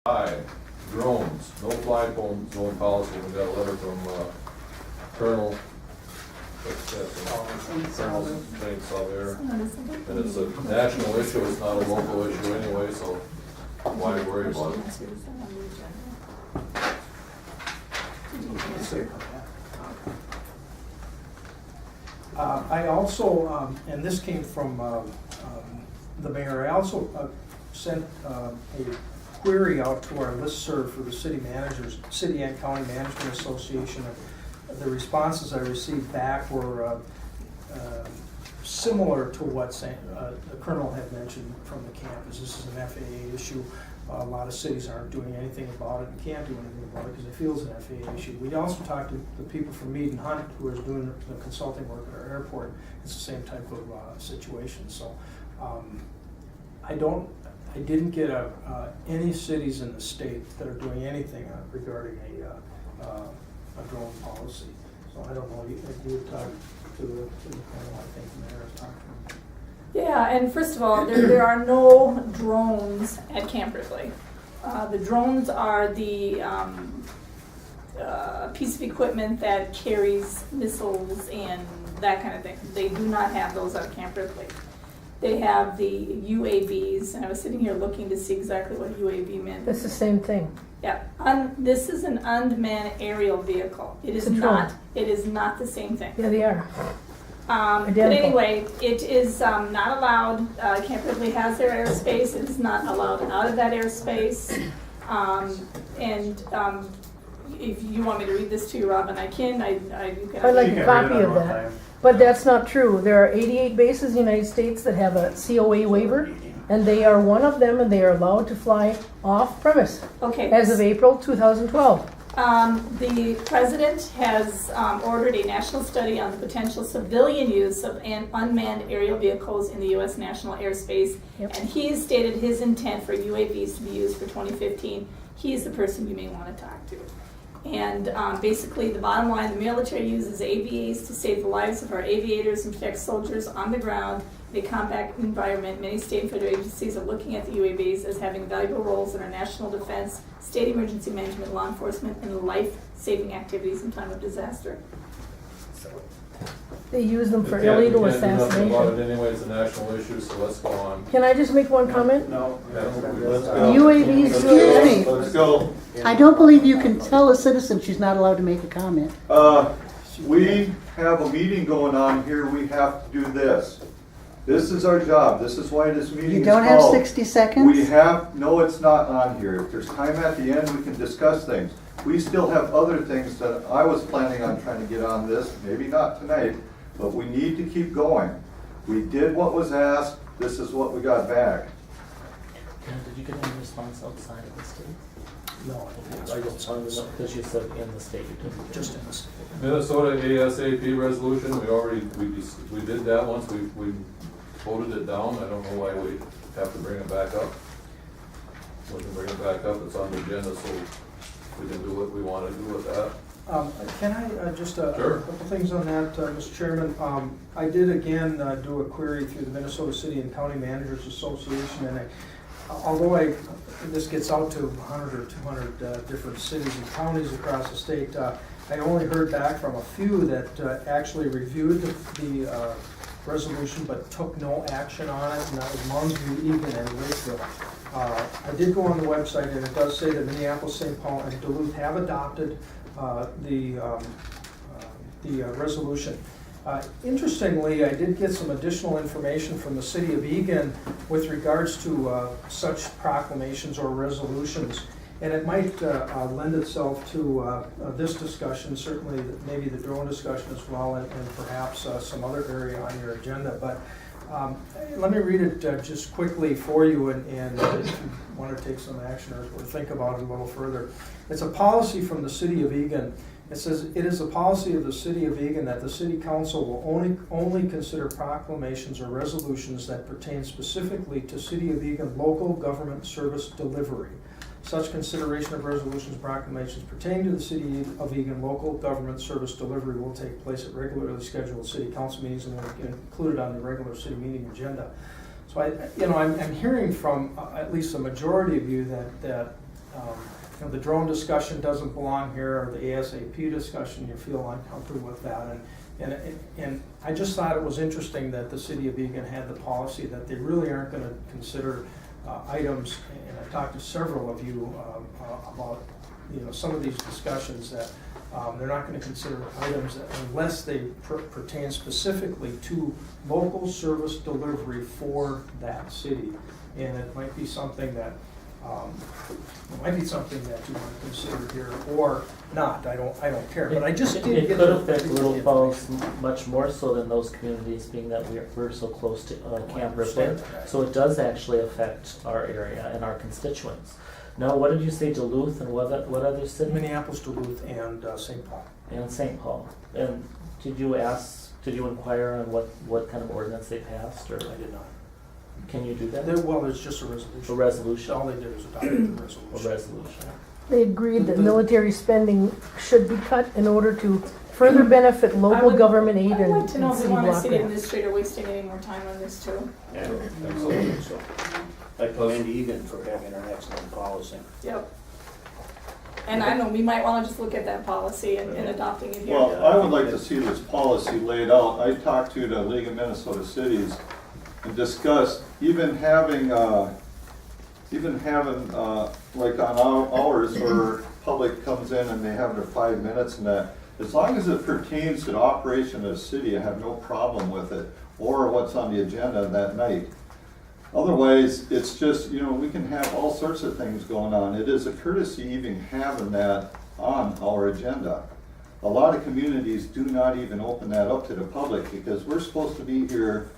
Drones, no fly zone policy. We got a letter from Colonel. Colonel Hensel there, and it's a national issue. It's not a local issue anyway, so why worry about it? I also, and this came from the mayor, I also sent a query out to our listserv for the city managers, City and County Management Association. The responses I received back were similar to what the Colonel had mentioned from the campus. This is an FAA issue. A lot of cities aren't doing anything about it and can't do anything about it because they feel it's an FAA issue. We also talked to the people from Mead and Hunt who are doing the consulting work at our airport. It's the same type of situation. So I didn't get any cities in the state that are doing anything regarding a drone policy. So I don't know, you would talk to the Colonel, I think the mayor has talked to him. Yeah, and first of all, there are no drones at Camp Wrigley. The drones are the piece of equipment that carries missiles and that kind of thing. They do not have those at Camp Wrigley. They have the UAVs, and I was sitting here looking to see exactly what UAV meant. That's the same thing. Yeah, this is an unmanned aerial vehicle. It is not the same thing. Yeah, they are. But anyway, it is not allowed. Camp Ridley has their airspace. It is not allowed out of that airspace. If you want me to read this to you, Robin, I can. I'd like a copy of that. But that's not true. There are 88 bases in the United States that have a COA waiver, and they are one of them, and they are allowed to fly off premise. Okay. As of April 2012. The president has ordered a national study on the potential civilian use of unmanned aerial vehicles in the U.S. national airspace, Yep. and he has stated his intent for UAVs to be used for 2015. He is the person you may want to talk to. And basically, the bottom line, the military uses AVAs to save the lives of our aviators and protect soldiers on the ground in a combat environment. Many state and federal agencies are looking at the UAVs as having valuable roles in our national defense, state emergency management, law enforcement, and life-saving activities in time of disaster. They use them for We can't illegal do nothing about assassination. it anyway. It's a national issue, so let's go on. Can I just make one comment? No. Let's The UAVs. Excuse me. Let's go. I don't believe you can tell a citizen she's not allowed to make a comment. We have a meeting going on here. We have to do this. This is our job. This is why this meeting You is don't have called. 60 seconds? We have, no, it's not on here. If there's time at the end, we can discuss things. We still have other things that I was planning on trying to get on this, maybe not tonight, but we need to keep going. We did what was asked. This is what we got back. Did you get any response outside of the state? No, Because you said in the state. just in the state. Minnesota ASAP resolution. We did that once. We voted it down. I don't know why we have to bring it back up. We can bring it back up. It's on the agenda, so we can do what we want to do with that. Can I just Sure. a couple things on that, Mr. Chairman? I did again do a query through the Minnesota City and County Managers Association, and although this gets out to 100 or 200 different cities and counties across the state, I only heard back from a few that actually reviewed the resolution but took no action on it, and that was Munnsville, Eagan, and Lakeville. I did go on the website, and it does say that Minneapolis, St. Paul, and Duluth have adopted the resolution. Interestingly, I did get some additional information from the city of Eagan with regards to such proclamations or resolutions, and it might lend itself to this discussion, certainly maybe the drone discussion as well, and perhaps some other area on your agenda. But let me read it just quickly for you, and if you want to take some action or think about it a little further. It's a policy from the city of Eagan. It says, it is a policy of the city of Eagan that the city council will only consider proclamations or resolutions that pertain specifically to city of Eagan local government service delivery. Such consideration of resolutions and proclamations pertaining to the city of Eagan local government service delivery will take place at regularly scheduled city council meetings and will be included on the regular city meeting agenda. So I'm hearing from at least a majority of you that the drone discussion doesn't belong here, or the ASAP discussion, you feel uncomfortable with that. And I just thought it was interesting that the city of Eagan had the policy that they really aren't gonna consider items, and I talked to several of you about, some of these discussions that they're not gonna consider items unless they pertain specifically to local service delivery for that city. And it might be something that you want to consider here or not. I don't care. But I just did It get could the- affect the Little information. Falls much more so than those communities, being that we're so close to Camp understand Ripon. that. So it does actually affect our area and our constituents. Now, what did you say, Duluth and what other city? Minneapolis, Duluth, and St. Paul. And St. Paul. And did you inquire on what kind of ordinance they passed, or I did not. can you do that? There's just a A resolution. resolution? All they did was adopt the A resolution. resolution. They agreed that military spending should be cut in order to further benefit local government aid I'd and like to know if we city want a block city grants. administrator wasting any more time on this too. Yeah, absolutely. So, I commend Egan for having an excellent policy. Yep. And I know, we might wanna just look at that policy and adopting it here. Well, I would like to see this policy laid out. I talked to the League of Minnesota Cities and discussed even having like on hours where public comes in and they have their 5 minutes and that, as long as it pertains to the operation of the city, I have no problem with it, or what's on the agenda that night. Otherwise, it's just, we can have all sorts of things going on. It is a courtesy even having that on our agenda. A lot of communities do not even open that up to the public because we're supposed to be here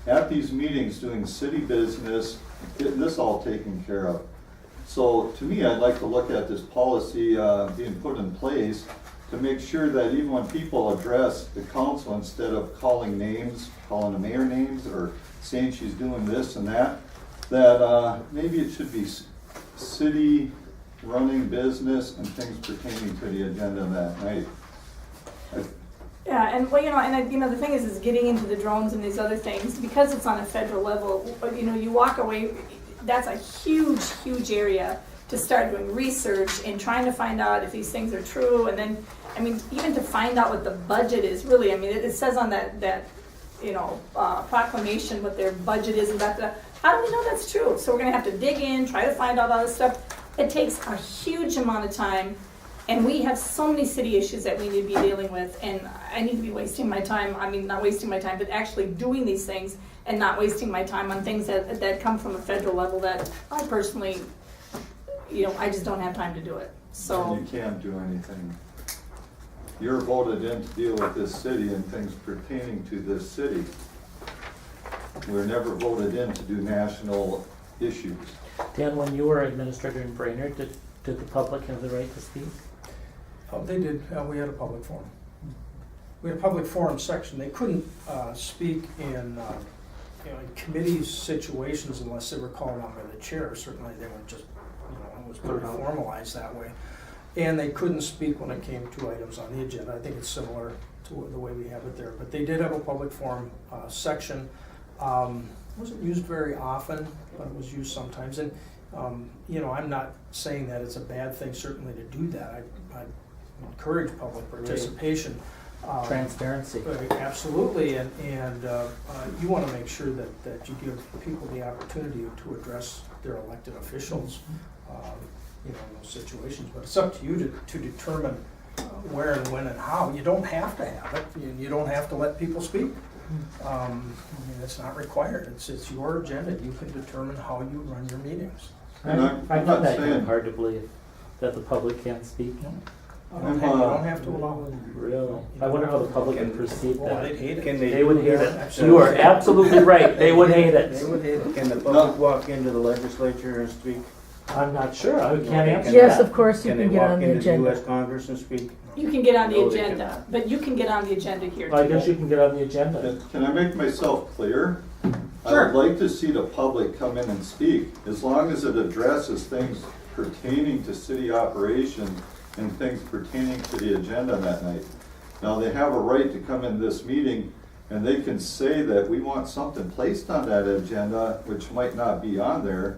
at these meetings doing city business, getting this all taken care of. So to me, I'd like to look at this policy being put in place to make sure that even when people address the council, instead of calling the mayor names or saying she's doing this and that maybe it should be city running business and things pertaining to the agenda that night. Yeah, and the thing is getting into the drones and these other things, because it's on a federal level, you walk away, that's a huge, huge area to start doing research and trying to find out if these things are true, and then, even to find out what the budget is, really, it says on that proclamation what their budget is and that. How do we know that's true? So we're gonna have to dig in, try to find out all this stuff. It takes a huge amount of time, and we have so many city issues that we need to be dealing with, and I need to be wasting my time, not wasting my time, but actually doing these things and not wasting my time on things that come from a federal level that I personally, I just don't have time to do it, so. And you can't do anything. You're voted in to deal with this city and things pertaining to this city. We're never voted in to do national issues. Dan, when you were administrator in Brainerd, did the public have the right to speak? Oh, they did. We had a public forum. We had a public forum section. They couldn't speak in committees situations unless they were called on by the chair. Certainly, they were just, it was pretty formalized that way. And they couldn't speak when it came to items on the agenda. I think it's similar to the way we have it there. But they did have a public forum section. Wasn't used very often, but it was used sometimes. And I'm not saying that it's a bad thing certainly to do that. I encourage public participation. Transparency. Absolutely, and you want to make sure that you give people the opportunity to address their elected officials, in those situations. But it's up to you to determine where and when and how. You don't have to have it. You don't have to let people speak. It's not required. It's your agenda. You can determine how you run your meetings. And I I'm find not that kind of saying- hard to believe that the public can't speak. You don't have to allow it. Really? I wonder how the public would perceive Oh, they'd that. hate it. Can They would hate it. Absolutely. You are absolutely right. They would hate They it. would hate it. Can the public walk into the legislature and speak? I'm not sure. I can't answer Yes, that. of course, you Can can they get walk on the into the US agenda. Congress and speak? You can get on the No, they agenda, cannot. but you can get on the agenda here too. I guess you can get on the agenda. Can I make myself clear? I Sure. would like to see the public come in and speak, as long as it addresses things pertaining to city operation and things pertaining to the agenda that night. Now, they have a right to come in this meeting and they can say that we want something placed on that agenda, which might not be on there,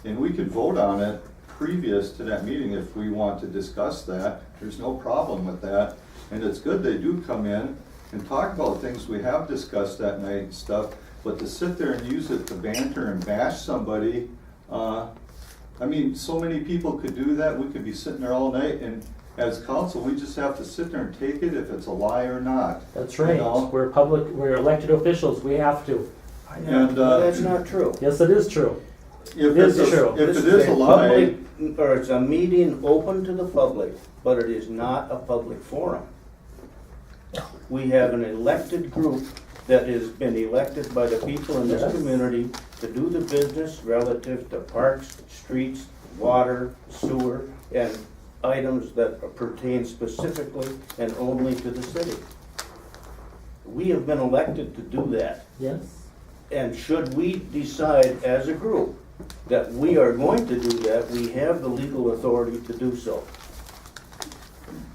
and we could vote on it previous to that meeting if we want to discuss that. There's no problem with that. And it's good they do come in and talk about things we have discussed that night and stuff, but to sit there and use it to banter and bash somebody, I mean, so many people could do that. We could be sitting there all night, and as council, we just have to sit there and take it if it's a lie or not. That's You right. know? We're elected officials, we have to. And, That's not true. Yes, it is true. if It is it's true. if This it is a lie, public- Or it's a meeting open to the public, but it is not a public forum. We have an elected group that has been elected by the people in this Yes. community to do the business relative to parks, streets, water, sewer, and items that pertain specifically and only to the city. We have been elected to do that. Yes. And should we decide as a group that we are going to do that, we have the legal authority to do so.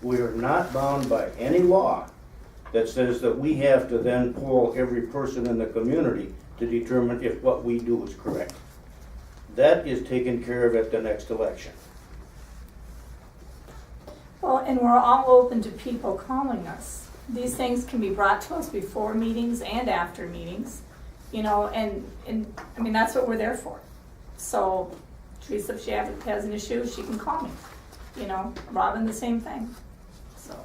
We are not bound by any law that says that we have to then poll every person in the community to determine if what we do is correct. That is taken care of at the next election. Well, and we're all open to people calling us. These things can be brought to us before meetings and after meetings, you know, and I mean, that's what we're there for. So Teresa, if she has an issue, she can call me, you know, Robin, the same thing. So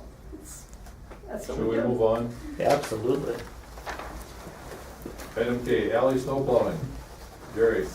that's what Should we we do. move on? Absolutely. Item K, alley snow plowing. Jerry,